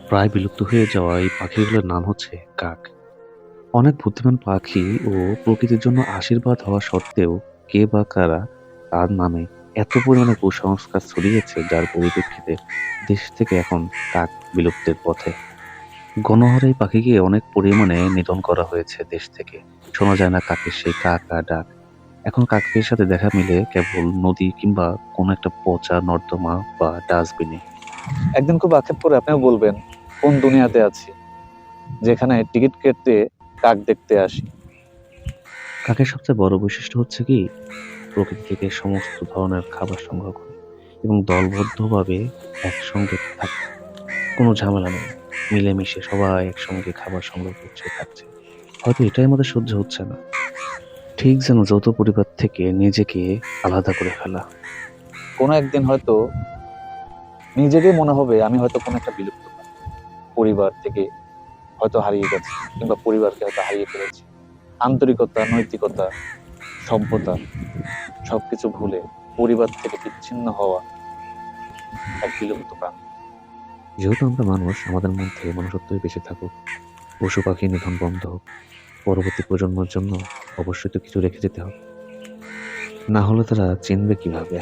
প্রায় বিলুপ্ত হয়ে যাওয়া এই পাখিগুলোর নাম হচ্ছে কাক। অনেক বুদ্ধিমান পাখি ও প্রকৃতির জন্য আশীর্বাদ হওয়া সত্ত্বেও কে বা কারা তার নামে এত পরিমাণে কুসংস্কার ছড়িয়েছে, যার পরিপ্রেক্ষিতে দেশ থেকে এখন কাক বিলুপ্তের পথে। গণহারে এই পাখিকে অনেক পরিমাণে নিধন করা হয়েছে দেশ থেকে। শোনা যায় না কাকের সেই কা কা ডাক। এখন কাকের সাথে দেখা মিলে কেবল নদী কিংবা কোনো একটা পচা নর্দমা বা ডাস্টবিনে। একদিন খুব আক্ষেপ করে আপনিও বলবেন, কোন দুনিয়াতে আছি যেখানে টিকিট কেটে কাক দেখতে আসি। কাকের সবচেয়ে বড় বৈশিষ্ট্য হচ্ছে কি, প্রকৃতি থেকে সমস্ত ধরনের খাবার সংগ্রহ করে এবং দলবদ্ধভাবে একসঙ্গে থাকে। কোনো ঝামেলা নেই, মিলেমিশে সবাই একসঙ্গে খাবার সংগ্রহ করছে, খাচ্ছে। হয়তো এটাই আমাদের সহ্য হচ্ছে না, ঠিক যেন যৌথ পরিবার থেকে নিজেকে আলাদা করে ফেলা। কোনো একদিন হয়তো নিজেকে মনে হবে আমি হয়তো কোনো একটা বিলুপ্ত প্রাণী। পরিবার থেকে হয়তো হারিয়ে গেছে, কিংবা পরিবারকে হয়তো হারিয়ে ফেলেছি। আন্তরিকতা, নৈতিকতা, সভ্যতা সবকিছু ভুলে পরিবার থেকে বিচ্ছিন্ন হওয়া এক বিলুপ্ত প্রাণী। যেহেতু আমরা মানুষ, আমাদের মধ্যে মনুষ্যত্বই বেঁচে থাকুক, পশু পাখি নিধন বন্ধ হোক। পরবর্তী প্রজন্মের জন্য অবশ্যই তো কিছু রেখে যেতে হবে, না হলে তারা চিনবে কিভাবে।